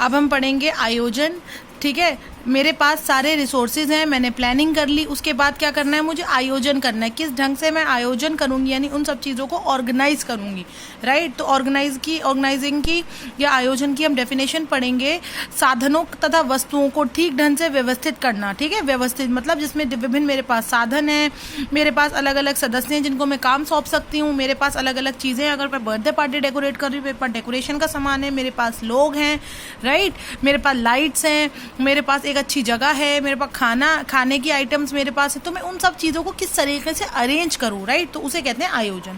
अब हम पढ़ेंगे आयोजन। ठीक है, मेरे पास सारे रिसोर्सेज हैं, मैंने प्लानिंग कर ली, उसके बाद क्या करना है, मुझे आयोजन करना है। किस ढंग से मैं आयोजन करूंगी, यानी उन सब चीज़ों को ऑर्गेनाइज करूंगी, राइट। तो ऑर्गेनाइजिंग की या आयोजन की हम डेफिनेशन पढ़ेंगे। साधनों तथा वस्तुओं को ठीक ढंग से व्यवस्थित करना। ठीक है, व्यवस्थित मतलब जिसमें विभिन्न मेरे पास साधन हैं, मेरे पास अलग अलग सदस्य हैं जिनको मैं काम सौंप सकती हूँ, मेरे पास अलग अलग चीज़ें, अगर मैं बर्थडे पार्टी डेकोरेट कर रही हूँ मेरे पास डेकोरेशन का सामान है, मेरे पास लोग हैं, राइट, मेरे पास लाइट्स हैं, मेरे पास एक अच्छी जगह है, मेरे पास खाने की आइटम्स मेरे पास है। तो मैं उन सब चीज़ों को किस तरीके से अरेंज करूँ, राइट, तो उसे कहते हैं आयोजन।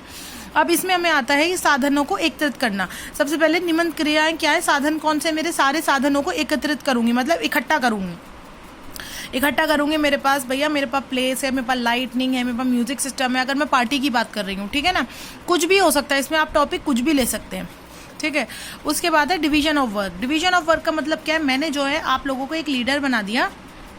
अब इसमें हमें आता है कि साधनों को एकत्रित करना। सबसे पहले निम्न क्रियाएं क्या है, साधन कौन से, मेरे सारे साधनों को एकत्रित करूंगी, मतलब इकट्ठा करूंगी। मेरे पास भैया, मेरे पास प्लेस है, मेरे पास लाइटनिंग है, मेरे पास म्यूजिक सिस्टम है, अगर मैं पार्टी की बात कर रही हूँ, ठीक है ना, कुछ भी हो सकता है इसमें, आप टॉपिक कुछ भी ले सकते हैं। ठीक है, उसके बाद है division of work. Division of work का मतलब क्या है, मैंने जो है आप लोगों को एक लीडर बना दिया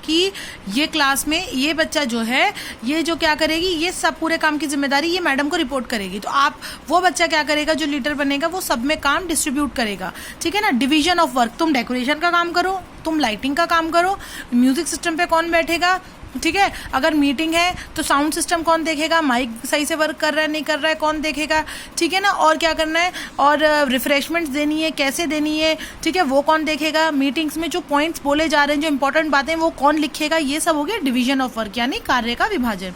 कि ये क्लास में ये बच्चा जो है ये जो क्या करेगी, ये सब पूरे काम की जिम्मेदारी ये मैडम को रिपोर्ट करेगी। तो आप वो बच्चा क्या करेगा, जो लीडर बनेगा वो सब में काम डिस्ट्रीब्यूट करेगा। ठीक है ना, डिवीजन ऑफ वर्क, तुम डेकोरेशन का काम करो, तुम लाइटिंग का काम करो, म्यूजिक सिस्टम पे कौन बैठेगा, ठीक है, अगर मीटिंग है तो साउंड सिस्टम कौन देखेगा, माइक सही से वर्क कर रहा है नहीं कर रहा है कौन देखेगा, ठीक है ना, और क्या करना है, और रिफ्रेशमेंट्स देनी है कैसे देनी है, ठीक है, वो कौन देखेगा, मीटिंग्स में जो पॉइंट्स बोले जा रहे हैं, जो इंपॉर्टेंट बातें वो कौन लिखेगा, ये सब हो गया डिवीजन ऑफ वर्क, यानी कार्य का विभाजन।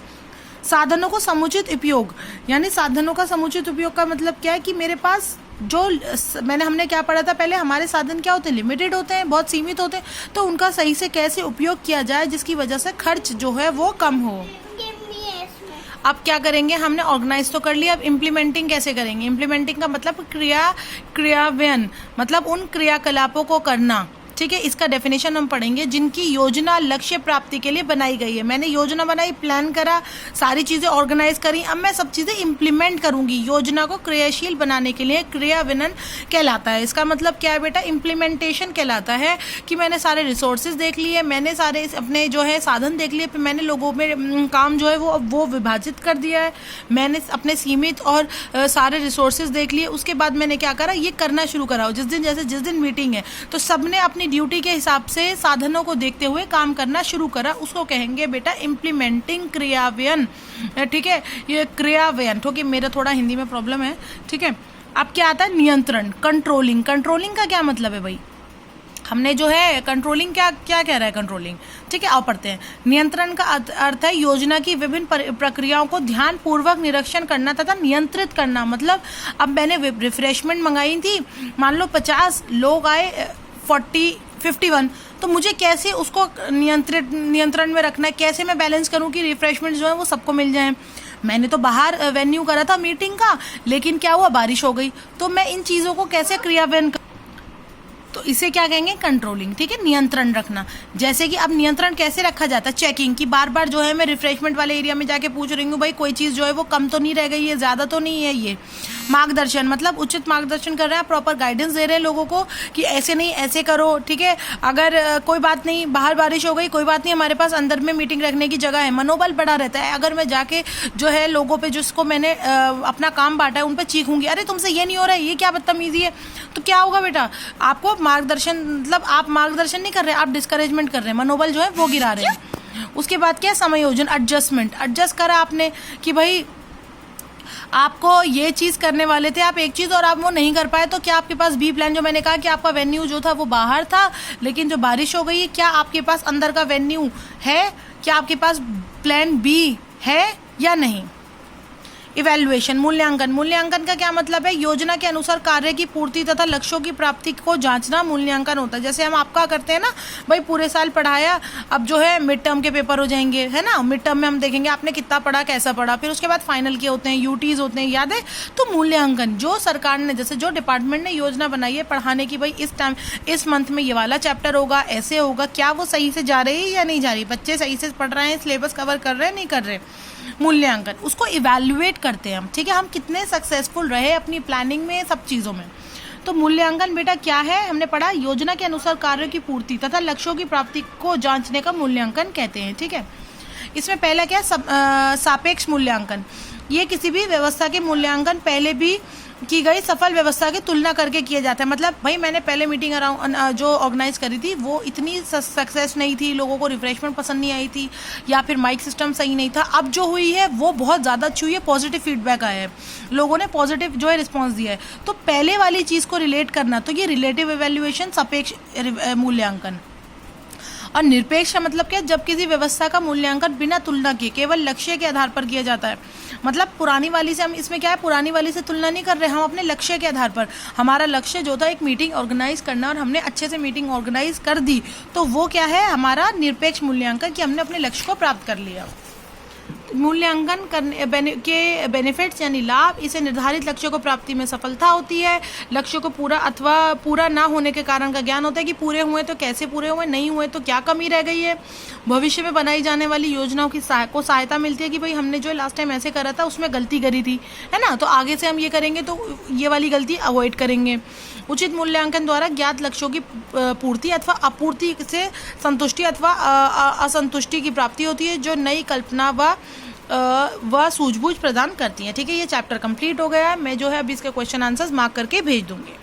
साधनों को समुचित उपयोग, यानी साधनों का समुचित उपयोग का मतलब क्या है कि मेरे पास जो हमने क्या पढ़ा था पहले, हमारे साधन क्या होते हैं, लिमिटेड होते हैं, बहुत सीमित होते हैं, तो उनका सही से कैसे उपयोग किया जाए जिसकी वजह से खर्च जो है वो कम हो। अब क्या करेंगे, हमने ऑर्गेनाइज तो कर लिया, अब इम्प्लीमेंटिंग कैसे करेंगे। इम्प्लीमेंटिंग का मतलब क्रियान्वयन, मतलब उन क्रियाकलापों को करना। ठीक है, इसका डेफिनेशन हम पढ़ेंगे। जिनकी योजना लक्ष्य प्राप्ति के लिए बनाई गई है, मैंने योजना बनाई, प्लान करा, सारी चीजें ऑर्गेनाइज करी, अब मैं सब चीजें इंप्लीमेंट करूंगी। योजना को क्रियाशील बनाने के लिए क्रियान्वयन कहलाता है। इसका मतलब क्या है बेटा, इम्प्लीमेंटेशन कहलाता है कि मैंने सारे रिसोर्सेज देख लिए, मैंने सारे अपने जो है साधन देख लिए, फिर मैंने लोगों में काम जो है वो विभाजित कर दिया है, मैंने अपने सीमित और सारे रिसोर्सेज देख लिए। उसके बाद मैंने क्या करा, ये करना शुरू करा। जिस दिन मीटिंग है तो सबने अपनी ड्यूटी के हिसाब से साधनों को देखते हुए काम करना शुरू करा, उसको कहेंगे बेटा इम्प्लीमेंटिंग क्रियान्वयन। ठीक है, ये क्रियान्वयन, क्योंकि मेरा थोड़ा हिंदी में प्रॉब्लम है। ठीक है, अब क्या आता है, नियंत्रण, कंट्रोलिंग। कंट्रोलिंग का क्या मतलब है भाई, हमने जो है कंट्रोलिंग क्या क्या कह रहा है कंट्रोलिंग। ठीक है, आओ पढ़ते हैं। नियंत्रण का अर्थ है योजना की विभिन्न प्रक्रियाओं को ध्यान पूर्वक निरीक्षण करना तथा नियंत्रित करना। मतलब अब मैंने रिफ्रेशमेंट मंगाई थी, मान लो 50 लोग आए, 51, तो मुझे कैसे उसको नियंत्रण में रखना है, कैसे मैं बैलेंस करूं कि रिफ्रेशमेंट जो है वो सबको मिल जाए। मैंने तो बाहर वेन्यू करा था मीटिंग का, लेकिन क्या हुआ, बारिश हो गई, तो मैं इन चीज़ों को कैसे क्रियान्वयन, तो इसे क्या कहेंगे, कंट्रोलिंग। ठीक है, नियंत्रण रखना। जैसे कि अब नियंत्रण कैसे रखा जाता है, चेकिंग की, बार बार जो है मैं रिफ्रेशमेंट वाले एरिया में जाके पूछ रही हूँ भाई कोई चीज़ जो है वो कम तो नहीं रह गई है, ज़्यादा तो नहीं है। ये मार्गदर्शन, मतलब उचित मार्गदर्शन कर रहे हैं, प्रॉपर गाइडेंस दे रहे हैं लोगों को कि ऐसे नहीं ऐसे करो। ठीक है, अगर कोई बात नहीं, बाहर बारिश हो गई, कोई बात नहीं, हमारे पास अंदर में मीटिंग रखने की जगह है, मनोबल बढ़ा रहता है। अगर मैं जाके जो है लोगों पे जिसको मैंने अपना काम बांटा है उन पे चीखूंगी, अरे तुमसे ये नहीं हो रहा है, ये क्या बदतमीजी है, तो क्या होगा बेटा, आपको मार्गदर्शन, मतलब आप मार्गदर्शन नहीं कर रहे, आप डिस्करेजमेंट कर रहे हैं, मनोबल जो है वो गिरा रहे हैं। उसके बाद क्या, समायोजन, एडजस्टमेंट। एडजस्ट करा आपने कि भाई आपको ये चीज़ करने वाले थे आप एक चीज़ और आप वो नहीं कर पाए, तो क्या आपके पास बी प्लान, जो मैंने कहा कि आपका वेन्यू जो था वो बाहर था, लेकिन जो बारिश हो गई है, क्या आपके पास अंदर का वेन्यू है, क्या आपके पास प्लान बी है या नहीं। इवैल्यूएशन, मूल्यांकन। मूल्यांकन का क्या मतलब है, योजना के अनुसार कार्य की पूर्ति तथा लक्ष्यों की प्राप्ति को जांचना मूल्यांकन होता है। जैसे हम आपका करते हैं ना भाई, पूरे साल पढ़ाया, अब जो है मिड टर्म के पेपर हो जाएंगे, है ना, मिड टर्म में हम देखेंगे आपने कितना पढ़ा, कैसा पढ़ा, फिर उसके बाद फाइनल के होते हैं, यूटीज होते हैं, याद है। तो मूल्यांकन, जो सरकार ने, जैसे जो डिपार्टमेंट ने योजना बनाई है पढ़ाने की, भाई इस टाइम इस मंथ में ये वाला चैप्टर होगा, ऐसे होगा, क्या वो सही से जा रही है या नहीं जा रही, बच्चे सही से पढ़ रहे हैं, सिलेबस कवर कर रहे हैं नहीं कर रहे। मूल्यांकन, उसको इवैल्यूएट करते हैं हम। ठीक है, हम कितने सक्सेसफुल रहे अपनी प्लानिंग में, सब चीज़ों में। तो मूल्यांकन बेटा क्या है, हमने पढ़ा, योजना के अनुसार कार्यों की पूर्ति तथा लक्ष्यों की प्राप्ति को जांचने का मूल्यांकन कहते हैं। ठीक है, इसमें पहला क्या है, सापेक्ष मूल्यांकन। ये किसी भी व्यवस्था के मूल्यांकन पहले भी की गई सफल व्यवस्था की तुलना करके किया जाता है। मतलब भाई मैंने पहले मीटिंग अराउंड जो ऑर्गेनाइज करी थी वो इतनी सक्सेस नहीं थी, लोगों को रिफ्रेशमेंट पसंद नहीं आई थी, या फिर माइक सिस्टम सही नहीं था। अब जो हुई है वो बहुत ज़्यादा अच्छी हुई है, पॉजिटिव फीडबैक आया है, लोगों ने पॉजिटिव जो है रिस्पॉन्स दिया है। तो पहले वाली चीज़ को रिलेट करना, तो ये रिलेटिव इवैल्यूएशन, सापेक्ष मूल्यांकन। और निरपेक्ष का मतलब क्या, जब किसी व्यवस्था का मूल्यांकन बिना तुलना किए केवल लक्ष्य के आधार पर किया जाता है। मतलब पुरानी वाली से हम इसमें क्या है, पुरानी वाली से तुलना नहीं कर रहे, हम अपने लक्ष्य के आधार पर, हमारा लक्ष्य जो था एक मीटिंग ऑर्गेनाइज करना और हमने अच्छे से मीटिंग ऑर्गेनाइज कर दी, तो वो क्या है हमारा निरपेक्ष मूल्यांकन कि हमने अपने लक्ष्य को प्राप्त कर लिया। मूल्यांकन करने के बेनिफिट्स यानी लाभ, इसे निर्धारित लक्ष्य को प्राप्ति में सफलता होती है, लक्ष्य को पूरा अथवा पूरा ना होने के कारण का ज्ञान होता है कि पूरे हुए तो कैसे पूरे हुए, नहीं हुए तो क्या कमी रह गई है। भविष्य में बनाई जाने वाली योजनाओं की सहायता मिलती है कि भाई हमने जो लास्ट टाइम ऐसे करा था उसमें गलती करी थी, है ना, तो आगे से हम ये करेंगे तो ये वाली गलती अवॉइड करेंगे। उचित मूल्यांकन द्वारा ज्ञात लक्ष्यों की पूर्ति अथवा अपूर्ति से संतुष्टि अथवा असंतुष्टि की प्राप्ति होती है, जो नई कल्पना व सूझबूझ प्रदान करती हैं। ठीक है, ये चैप्टर कंप्लीट हो गया है। मैं जो है अभी इसके क्वेश्चन आंसर्स मार्क करके भेज दूंगी।